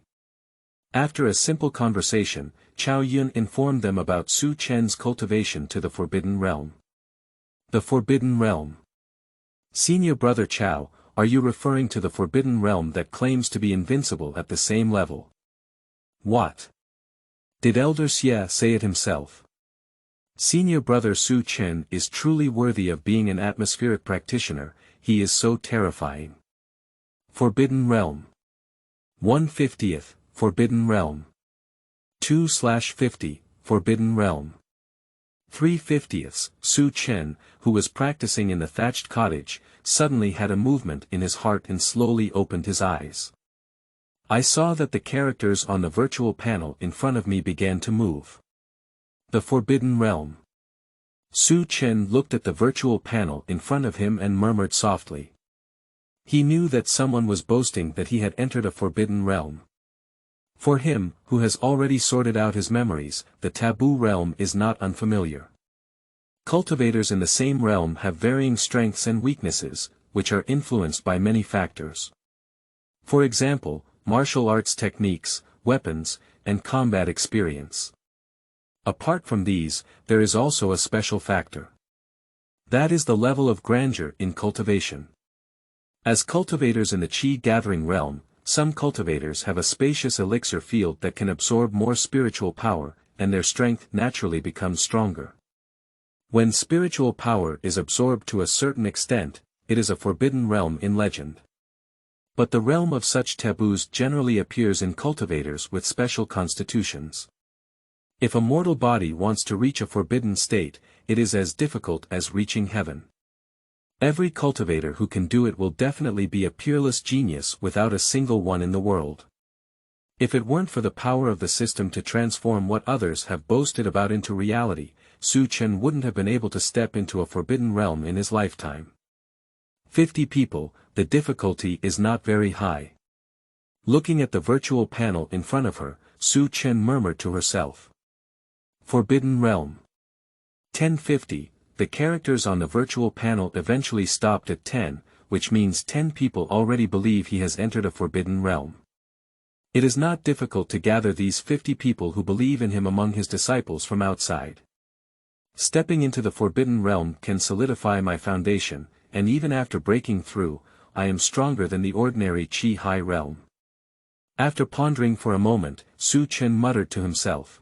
After a simple conversation, Chao Yun informed them about Su Chen's cultivation to the Forbidden Realm. The Forbidden Realm. Senior brother Chao, are you referring to the Forbidden Realm that claims to be invincible at the same level? What? Did Elder Xie say it himself? Senior brother Su Chen is truly worthy of being an atmospheric practitioner, he is so terrifying. Forbidden Realm. 1/50th, Forbidden Realm. 2/50, Forbidden Realm. 3/50ths, Su Chen, who was practicing in the thatched cottage, suddenly had a movement in his heart and slowly opened his eyes. I saw that the characters on the virtual panel in front of me began to move. The Forbidden Realm. Su Chen looked at the virtual panel in front of him and murmured softly. He knew that someone was boasting that he had entered a Forbidden Realm. For him, who has already sorted out his memories, the taboo realm is not unfamiliar. Cultivators in the same realm have varying strengths and weaknesses, which are influenced by many factors. For example, martial arts techniques, weapons, and combat experience. Apart from these, there is also a special factor. That is the level of grandeur in cultivation. As cultivators in the Qi gathering realm, some cultivators have a spacious elixir field that can absorb more spiritual power, and their strength naturally becomes stronger. When spiritual power is absorbed to a certain extent, it is a forbidden realm in legend. But the realm of such taboos generally appears in cultivators with special constitutions. If a mortal body wants to reach a forbidden state, it is as difficult as reaching heaven. Every cultivator who can do it will definitely be a peerless genius without a single one in the world. If it weren't for the power of the system to transform what others have boasted about into reality, Su Chen wouldn't have been able to step into a forbidden realm in his lifetime. 50 people, the difficulty is not very high. Looking at the virtual panel in front of her, Su Chen murmured to herself. Forbidden Realm. 1050, the characters on the virtual panel eventually stopped at 10, which means 10 people already believe he has entered a forbidden realm. It is not difficult to gather these 50 people who believe in him among his disciples from outside. Stepping into the forbidden realm can solidify my foundation, and even after breaking through, I am stronger than the ordinary Qi high realm. After pondering for a moment, Chen muttered to himself.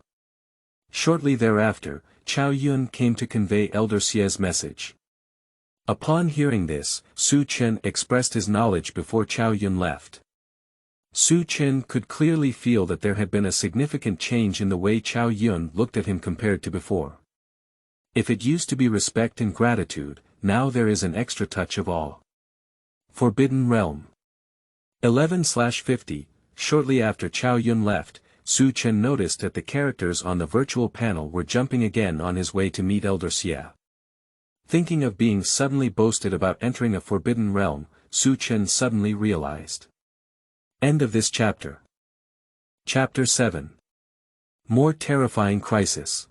Shortly thereafter, Chao Yun came to convey Elder Xie's message. Upon hearing this, Chen expressed his knowledge before Chao Yun left. Chen could clearly feel that there had been a significant change in the way Chao Yun looked at him compared to before. If it used to be respect and gratitude, now there is an extra touch of awe. Forbidden Realm 11/50. Shortly after Chao Yun left, Chen noticed that the characters on the virtual panel were jumping again on his way to meet Elder Xie. Thinking of being suddenly boasted about entering a forbidden realm, Chen suddenly realized. End of this chapter. Chapter 7. More Terrifying Crisis.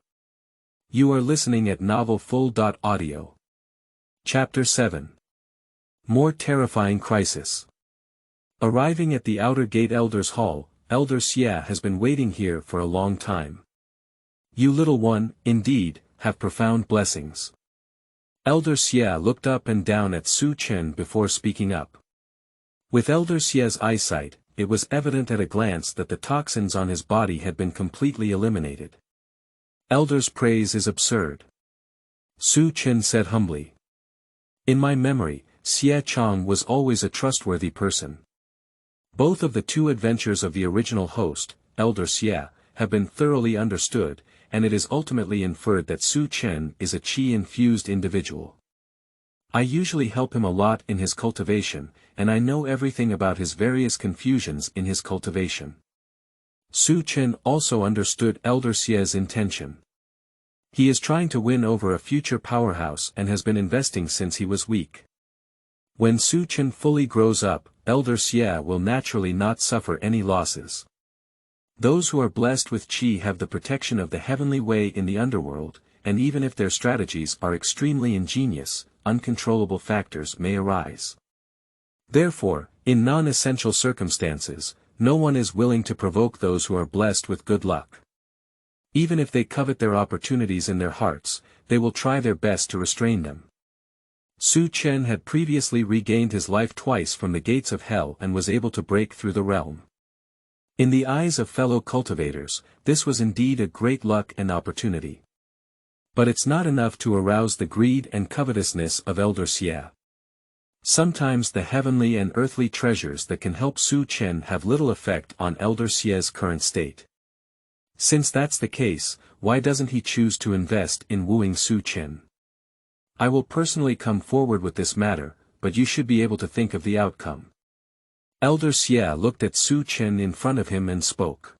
You are listening at novelfull.audio. Chapter 7. More Terrifying Crisis. Arriving at the outer gate Elder's Hall, Elder Xie has been waiting here for a long time. You little one, indeed, have profound blessings. Elder Xie looked up and down at Chen before speaking up. With Elder Xie's eyesight, it was evident at a glance that the toxins on his body had been completely eliminated. Elder's praise is absurd. Chen said humbly. In my memory, Xie Chang was always a trustworthy person. Both of the two adventures of the original host, Elder Xie, have been thoroughly understood, and it is ultimately inferred that Chen is a Qi-infused individual. I usually help him a lot in his cultivation, and I know everything about his various confusions in his cultivation. Chen also understood Elder Xie's intention. He is trying to win over a future powerhouse and has been investing since he was weak. When Chen fully grows up, Elder Xie will naturally not suffer any losses. Those who are blessed with Qi have the protection of the heavenly way in the underworld, and even if their strategies are extremely ingenious, uncontrollable factors may arise. Therefore, in non-essential circumstances, no one is willing to provoke those who are blessed with good luck. Even if they covet their opportunities in their hearts, they will try their best to restrain them. Chen had previously regained his life twice from the gates of hell and was able to break through the realm. In the eyes of fellow cultivators, this was indeed a great luck and opportunity. But it's not enough to arouse the greed and covetousness of Elder Xie. Sometimes the heavenly and earthly treasures that can help Chen have little effect on Elder Xie's current state. Since that's the case, why doesn't he choose to invest in wooing Chen? I will personally come forward with this matter, but you should be able to think of the outcome. Elder Xie looked at Chen in front of him and spoke.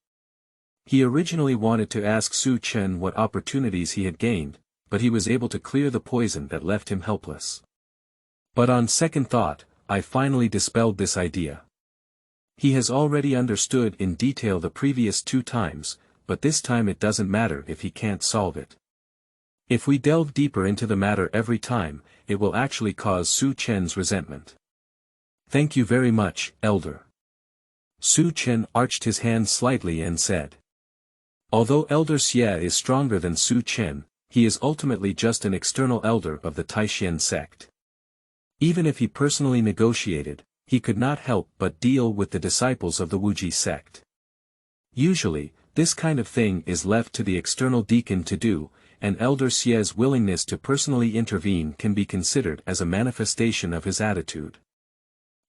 He originally wanted to ask Chen what opportunities he had gained, but he was able to clear the poison that left him helpless. But on second thought, I finally dispelled this idea. He has already understood in detail the previous 2 times, but this time it doesn't matter if he can't solve it. If we delve deeper into the matter every time, it will actually cause Chen's resentment. Thank you very much, Elder. Chen arched his hand slightly and said. Although Elder Xie is stronger than Chen, he is ultimately just an external elder of the Taishan sect. Even if he personally negotiated, he could not help but deal with the disciples of the Wuji sect. Usually, this kind of thing is left to the external deacon to do, and Elder Xie's willingness to personally intervene can be considered as a manifestation of his attitude.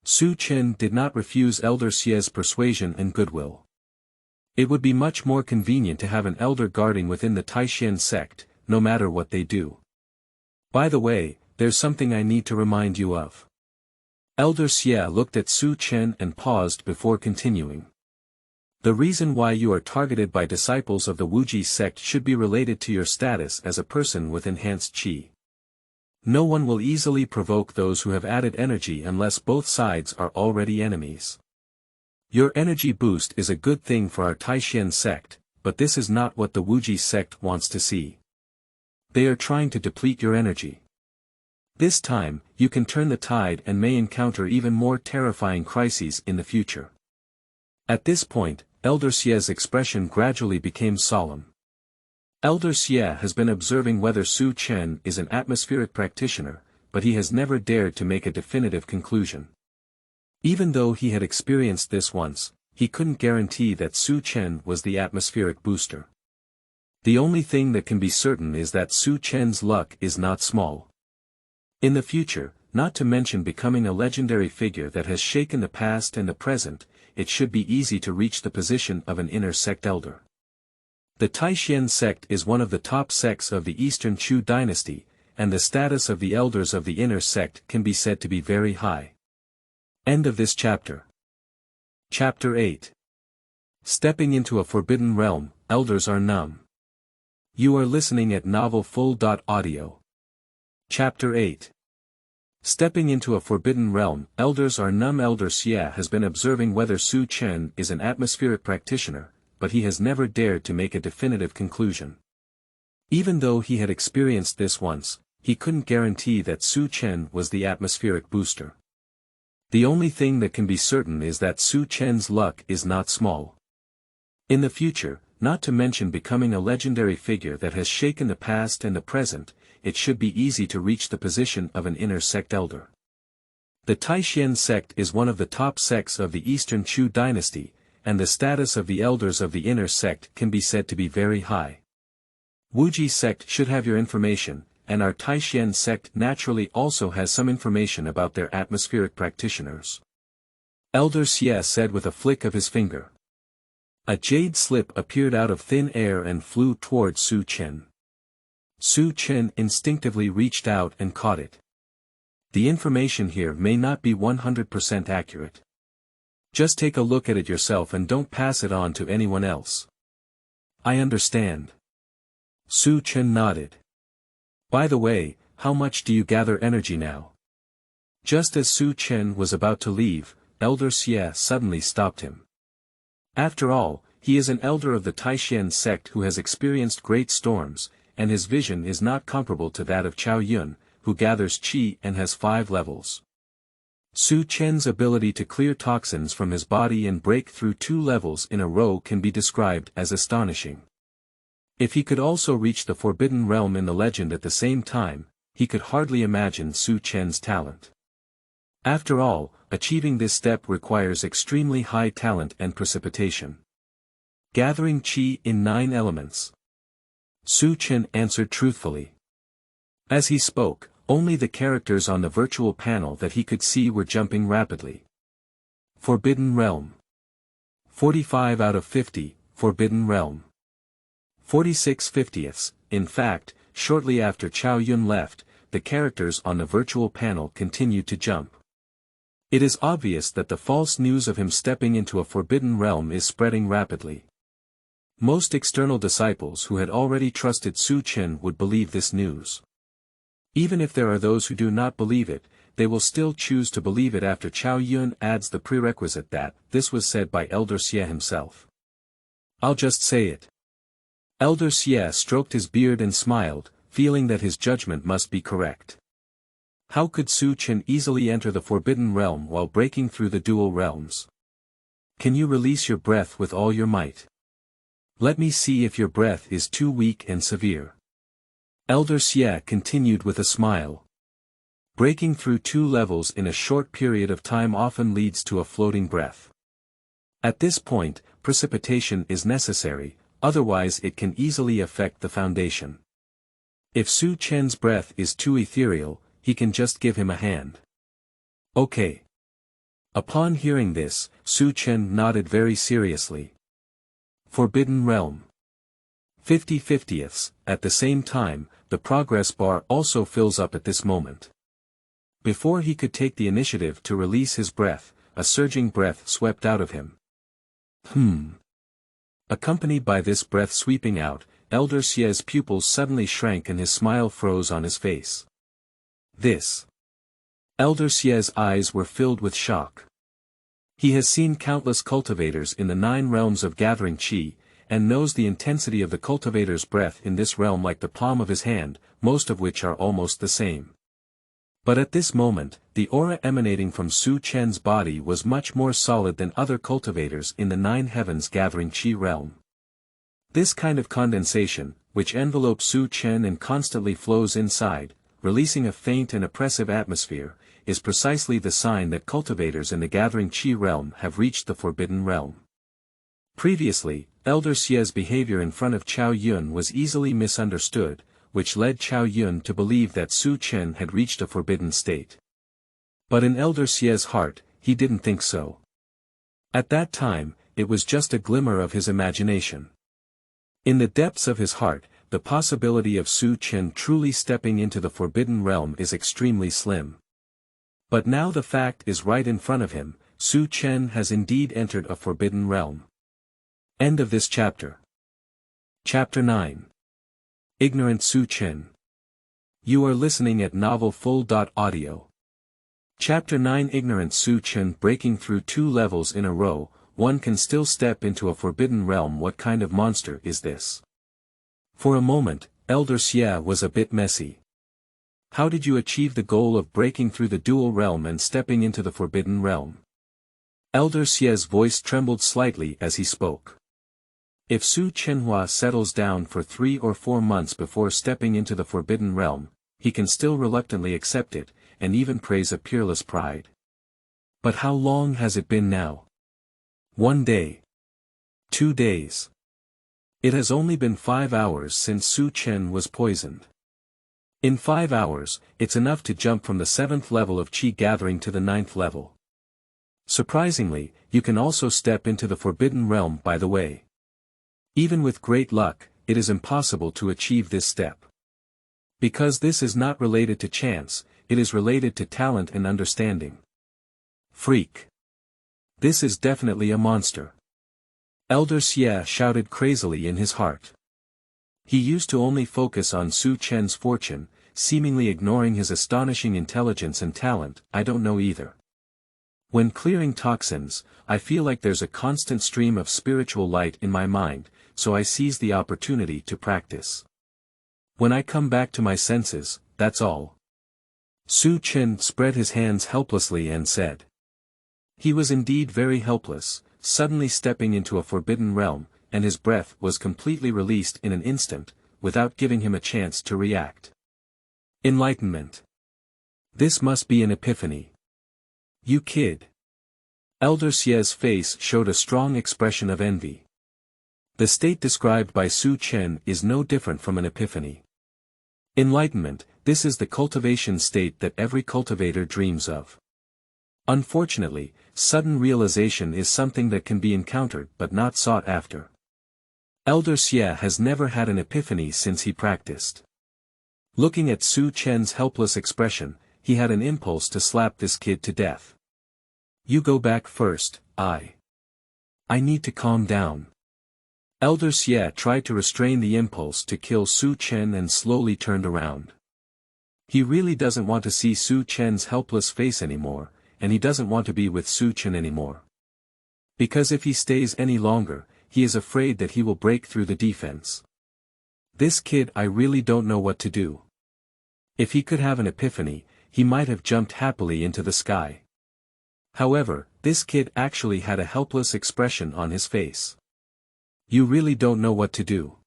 Chen did not refuse Elder Xie's persuasion and goodwill. It would be much more convenient to have an elder guarding within the Taishan sect, no matter what they do. By the way, there's something I need to remind you of. Elder Xie looked at Chen and paused before continuing. The reason why you are targeted by disciples of the Wuji sect should be related to your status as a person with enhanced Qi. No one will easily provoke those who have added energy unless both sides are already enemies. Your energy boost is a good thing for our Taishan sect, but this is not what the Wuji sect wants to see. They are trying to deplete your energy. This time, you can turn the tide and may encounter even more terrifying crises in the future. At this point, Elder Xie's expression gradually became solemn. Elder Xie has been observing whether Su Chen is an atmospheric practitioner, but he has never dared to make a definitive conclusion. Even though he had experienced this once, he couldn't guarantee that Su Chen was the atmospheric booster. The only thing that can be certain is that Su Chen's luck is not small. In the future, not to mention becoming a legendary figure that has shaken the past and the present, it should be easy to reach the position of an inner sect elder. The Taishan sect is one of the top sects of the Eastern Chu dynasty, and the status of the elders of the inner sect can be said to be very high. End of this chapter. Chapter 8. Stepping into a forbidden realm, elders are numb. You are listening at novelfull.audio. Chapter 8. Stepping into a forbidden realm, elders are numb. Elder Xie has been observing whether Su Chen is an atmospheric practitioner, but he has never dared to make a definitive conclusion. Even though he had experienced this once, he couldn't guarantee that Su Chen was the atmospheric booster. The only thing that can be certain is that Su Chen's luck is not small. In the future, not to mention becoming a legendary figure that has shaken the past and the present, it should be easy to reach the position of an inner sect elder. The Taishan sect is one of the top sects of the Eastern Chu dynasty, and the status of the elders of the inner sect can be said to be very high. Wuji sect should have your information, and our Taishan sect naturally also has some information about their atmospheric practitioners. Elder Xie said with a flick of his finger. A jade slip appeared out of thin air and flew toward Su Chen. Su Chen instinctively reached out and caught it. The information here may not be 100% accurate. Just take a look at it yourself and don't pass it on to anyone else. I understand. Su Chen nodded. By the way, how much do you gather energy now? Just as Su Chen was about to leave, Elder Xie suddenly stopped him. After all, he is an elder of the Taishan sect who has experienced great storms, and his vision is not comparable to that of Chao Yun, who gathers qi and has 5 levels. Su Chen's ability to clear toxins from his body and break through 2 levels in a row can be described as astonishing. If he could also reach the forbidden realm in the legend at the same time, he could hardly imagine Su Chen's talent. After all, achieving this step requires extremely high talent and precipitation. Gathering qi in 9 elements. Su Chen answered truthfully. As he spoke, only the characters on the virtual panel that he could see were jumping rapidly. Forbidden Realm. 45 out of 50, Forbidden Realm. 46/50ths. In fact, shortly after Chao Yun left, the characters on the virtual panel continued to jump. It is obvious that the false news of him stepping into a forbidden realm is spreading rapidly. Most external disciples who had already trusted Su Chen would believe this news. Even if there are those who do not believe it, they will still choose to believe it after Chao Yun adds the prerequisite that this was said by Elder Xie himself. I'll just say it. Elder Xie stroked his beard and smiled, feeling that his judgment must be correct. How could Su Chen easily enter the forbidden realm while breaking through the dual realms? Can you release your breath with all your might? Let me see if your breath is too weak and severe. Elder Xie continued with a smile. Breaking through 2 levels in a short period of time often leads to a floating breath. At this point, precipitation is necessary, otherwise it can easily affect the foundation. If Su Chen's breath is too ethereal, he can just give him a hand. Okay. Upon hearing this, Su Chen nodded very seriously. Forbidden Realm. 50/50ths. At the same time, the progress bar also fills up at this moment. Before he could take the initiative to release his breath, a surging breath swept out of him. Accompanied by this breath sweeping out, Elder Xie's pupils suddenly shrank and his smile froze on his face. This. Elder Xie's eyes were filled with shock. He has seen countless cultivators in the 9 realms of gathering qi, and knows the intensity of the cultivator's breath in this realm like the palm of his hand, most of which are almost the same. But at this moment, the aura emanating from Su Chen's body was much more solid than other cultivators in the nine heavens gathering Qi realm. This kind of condensation, which envelopes Su Chen and constantly flows inside, releasing a faint and oppressive atmosphere, is precisely the sign that cultivators in the gathering Qi realm have reached the forbidden realm. Previously, Elder Xie's behavior in front of Chao Yun was easily misunderstood, which led Chao Yun to believe that Su Chen had reached a forbidden state. But in Elder Xie's heart, he didn't think so. At that time, it was just a glimmer of his imagination. In the depths of his heart, the possibility of Su Chen truly stepping into the forbidden realm is extremely slim. But now the fact is right in front of him, Su Chen has indeed entered a forbidden realm. End of this chapter. Chapter 9. Ignorant Su Chen. You are listening at novelfull.audio. Chapter 9. Ignorant Su Chen. Breaking through 2 levels in a row, one can still step into a forbidden realm. What kind of monster is this? For a moment, Elder Xie was a bit messy. How did you achieve the goal of breaking through the dual realm and stepping into the forbidden realm? Elder Xie's voice trembled slightly as he spoke. If Su Chenhua settles down for 3 or 4 months before stepping into the forbidden realm, he can still reluctantly accept it, and even praise a peerless pride. But how long has it been now? 1 day. 2 days. It has only been 5 hours since Su Chen was poisoned. In 5 hours, it's enough to jump from the 7th level of Qi gathering to the 9th level. Surprisingly, you can also step into the forbidden realm by the way. Even with great luck, it is impossible to achieve this step. Because this is not related to chance, it is related to talent and understanding. Freak. This is definitely a monster. Elder Xie shouted crazily in his heart. He used to only focus on Su Chen's fortune, seemingly ignoring his astonishing intelligence and talent. I don't know either. When clearing toxins, I feel like there's a constant stream of spiritual light in my mind, so I seize the opportunity to practice. When I come back to my senses, that's all. Su Chen spread his hands helplessly and said. He was indeed very helpless, suddenly stepping into a forbidden realm, and his breath was completely released in an instant, without giving him a chance to react. Enlightenment. This must be an epiphany. You kid. Elder Xie's face showed a strong expression of envy. The state described by Su Chen is no different from an epiphany. Enlightenment, this is the cultivation state that every cultivator dreams of. Unfortunately, sudden realization is something that can be encountered but not sought after. Elder Xie has never had an epiphany since he practiced. Looking at Su Chen's helpless expression, he had an impulse to slap this kid to death. You go back first, I need to calm down. Elder Xie tried to restrain the impulse to kill Su Chen and slowly turned around. He really doesn't want to see Su Chen's helpless face anymore, and he doesn't want to be with Su Chen anymore. Because if he stays any longer, he is afraid that he will break through the defense. This kid, I really don't know what to do. If he could have an epiphany, he might have jumped happily into the sky. However, this kid actually had a helpless expression on his face. You really don't know what to do.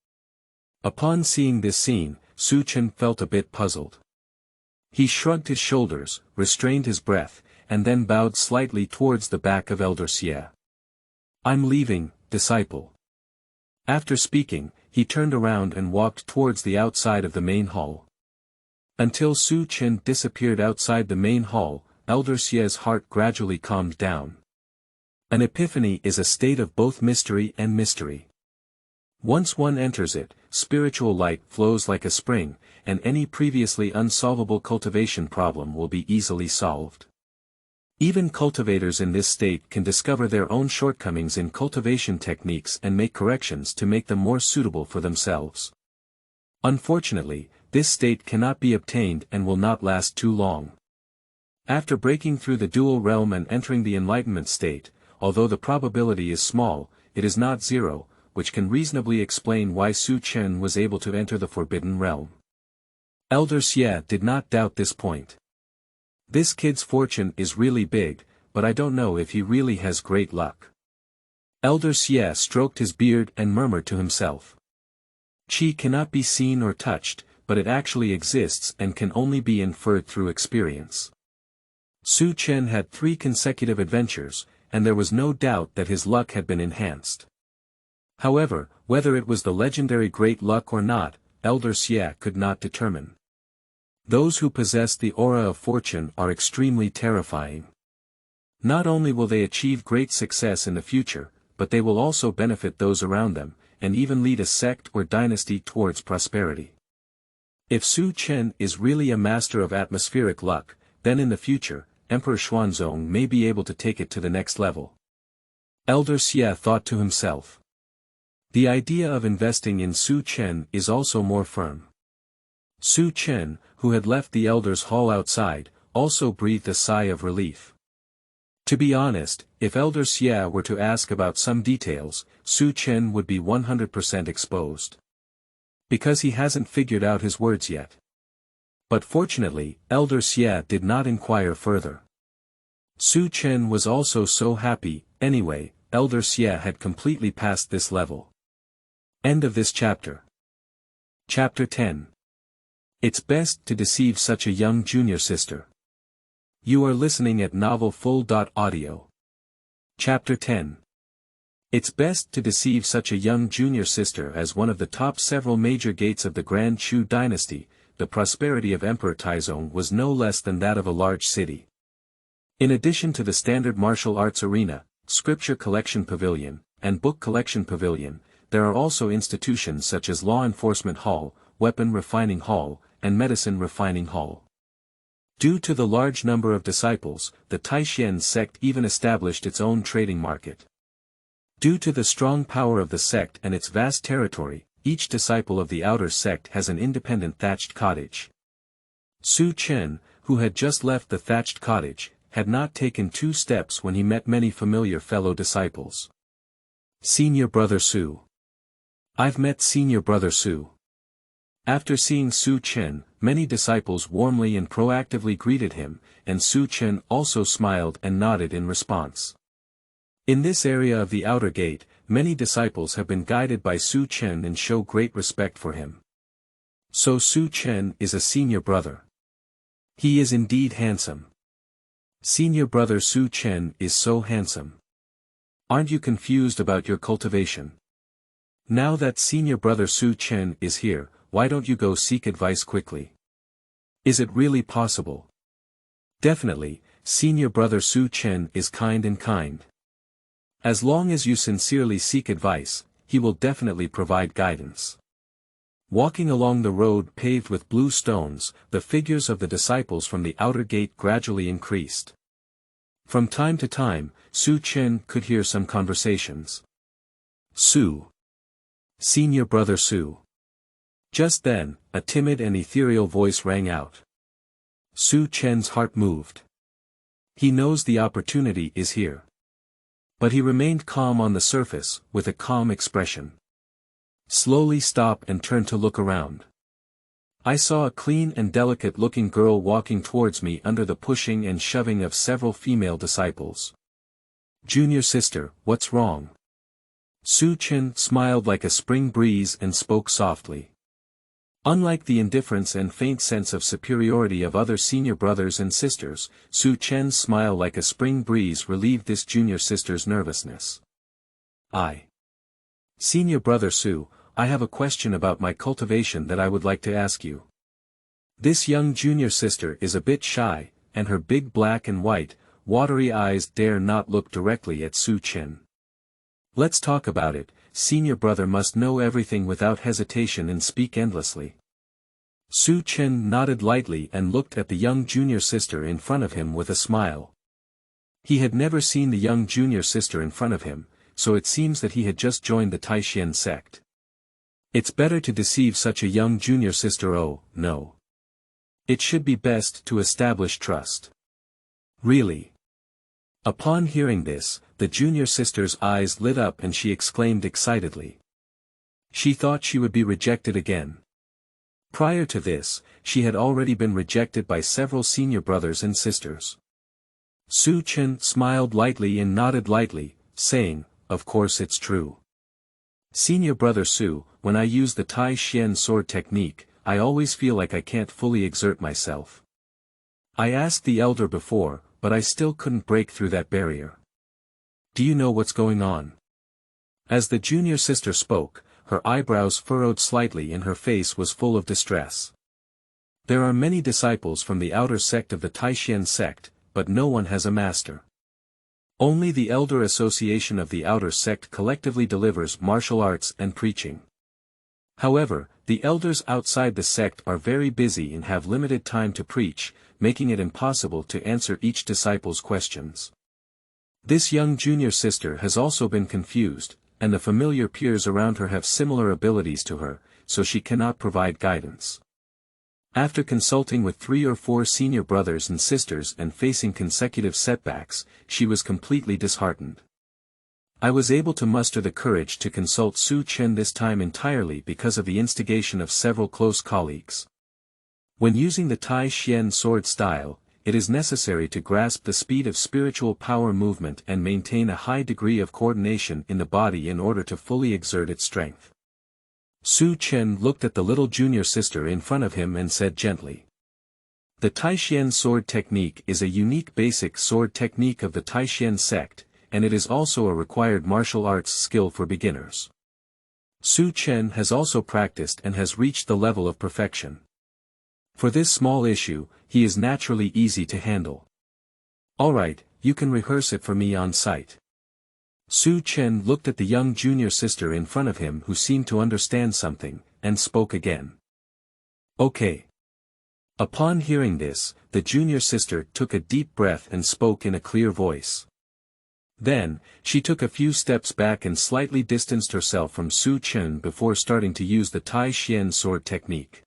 Upon seeing this scene, Su Chen felt a bit puzzled. He shrugged his shoulders, restrained his breath, and then bowed slightly towards the back of Elder Xie. I'm leaving, disciple. After speaking, he turned around and walked towards the outside of the main hall. Until Su Chen disappeared outside the main hall, Elder Xie's heart gradually calmed down. An epiphany is a state of both mystery and mystery. Once one enters it, spiritual light flows like a spring, and any previously unsolvable cultivation problem will be easily solved. Even cultivators in this state can discover their own shortcomings in cultivation techniques and make corrections to make them more suitable for themselves. Unfortunately, this state cannot be obtained and will not last too long. After breaking through the dual realm and entering the enlightenment state, although the probability is small, it is not zero, which can reasonably explain why Su Chen was able to enter the forbidden realm. Elder Xie did not doubt this point. This kid's fortune is really big, but I don't know if he really has great luck. Elder Xie stroked his beard and murmured to himself. Qi cannot be seen or touched, but it actually exists and can only be inferred through experience. Su Chen had 3 consecutive adventures, and there was no doubt that his luck had been enhanced. However, whether it was the legendary great luck or not, Elder Xie could not determine. Those who possess the aura of fortune are extremely terrifying. Not only will they achieve great success in the future, but they will also benefit those around them, and even lead a sect or dynasty towards prosperity. If Su Chen is really a master of atmospheric luck, then in the future, Emperor Xuanzong may be able to take it to the next level. Elder Xie thought to himself. The idea of investing in Su Chen is also more firm. Su Chen, who had left the elders' hall outside, also breathed a sigh of relief. To be honest, if Elder Xie were to ask about some details, Su Chen would be 100% exposed. Because he hasn't figured out his words yet. But fortunately, Elder Xie did not inquire further. Su Chen was also so happy. Anyway, Elder Xie had completely passed this level. End of this chapter. Chapter 10. It's best to deceive such a young junior sister. You are listening at novelfull.audio. Chapter 10. It's best to deceive such a young junior sister. As one of the top several major gates of the Grand Chu dynasty, the prosperity of Emperor Taizong was no less than that of a large city. In addition to the standard martial arts arena, scripture collection pavilion, and book collection pavilion, there are also institutions such as Law Enforcement Hall, Weapon Refining Hall, and Medicine Refining Hall. Due to the large number of disciples, the Taishan sect even established its own trading market. Due to the strong power of the sect and its vast territory, each disciple of the outer sect has an independent thatched cottage. Su Chen, who had just left the thatched cottage, had not taken 2 steps when he met many familiar fellow disciples. Senior Brother Su. I've met Senior Brother Su. After seeing Su Chen, many disciples warmly and proactively greeted him, and Su Chen also smiled and nodded in response. In this area of the outer gate, many disciples have been guided by Su Chen and show great respect for him. So Su Chen is a senior brother. He is indeed handsome. Senior brother Su Chen is so handsome. Aren't you confused about your cultivation? Now that senior brother Su Chen is here, why don't you go seek advice quickly? Is it really possible? Definitely, senior brother Su Chen is kind and kind. As long as you sincerely seek advice, he will definitely provide guidance. Walking along the road paved with blue stones, the figures of the disciples from the outer gate gradually increased. From time to time, Su Chen could hear some conversations. Su. Senior brother Su. Just then, a timid and ethereal voice rang out. Su Chen's heart moved. He knows the opportunity is here. But he remained calm on the surface, with a calm expression. Slowly stop and turn to look around. I saw a clean and delicate-looking girl walking towards me under the pushing and shoving of several female disciples. Junior sister, what's wrong? Su Chen smiled like a spring breeze and spoke softly. Unlike the indifference and faint sense of superiority of other senior brothers and sisters, Su Chen's smile like a spring breeze relieved this junior sister's nervousness. Senior brother Su, I have a question about my cultivation that I would like to ask you. This young junior sister is a bit shy, and her big black and white, watery eyes dare not look directly at Su Chen. Let's talk about it. Senior brother must know everything without hesitation and speak endlessly. Su Chen nodded lightly and looked at the young junior sister in front of him with a smile. He had never seen the young junior sister in front of him, so it seems that he had just joined the Taishan sect. It's better to deceive such a young junior sister. Oh, no. It should be best to establish trust. Really? Upon hearing this, the junior sister's eyes lit up and she exclaimed excitedly. She thought she would be rejected again. Prior to this, she had already been rejected by several senior brothers and sisters. Chen smiled lightly and nodded lightly, saying, "Of course it's true. Senior brother Su, when I use the Tai Xian sword technique, I always feel like I can't fully exert myself. I asked the elder before, but I still couldn't break through that barrier. Do you know what's going on?" As the junior sister spoke, her eyebrows furrowed slightly and her face was full of distress. There are many disciples from the outer sect of the Taishan sect, but no one has a master. Only the elder association of the outer sect collectively delivers martial arts and preaching. However, the elders outside the sect are very busy and have limited time to preach, making it impossible to answer each disciple's questions. This young junior sister has also been confused, and the familiar peers around her have similar abilities to her, so she cannot provide guidance. After consulting with 3 or 4 senior brothers and sisters and facing consecutive setbacks, she was completely disheartened. I was able to muster the courage to consult Chen this time entirely because of the instigation of several close colleagues. When using the Tai Xian sword style, it is necessary to grasp the speed of spiritual power movement and maintain a high degree of coordination in the body in order to fully exert its strength. Chen looked at the little junior sister in front of him and said gently, "The Taishan sword technique is a unique basic sword technique of the Taishan sect, and it is also a required martial arts skill for beginners. Chen has also practiced and has reached the level of perfection. For this small issue, he is naturally easy to handle. Alright, you can rehearse it for me on site." Chen looked at the young junior sister in front of him who seemed to understand something, and spoke again. "Okay." Upon hearing this, the junior sister took a deep breath and spoke in a clear voice. Then, she took a few steps back and slightly distanced herself from Chen before starting to use the Tai Xian sword technique.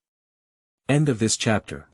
End of this chapter.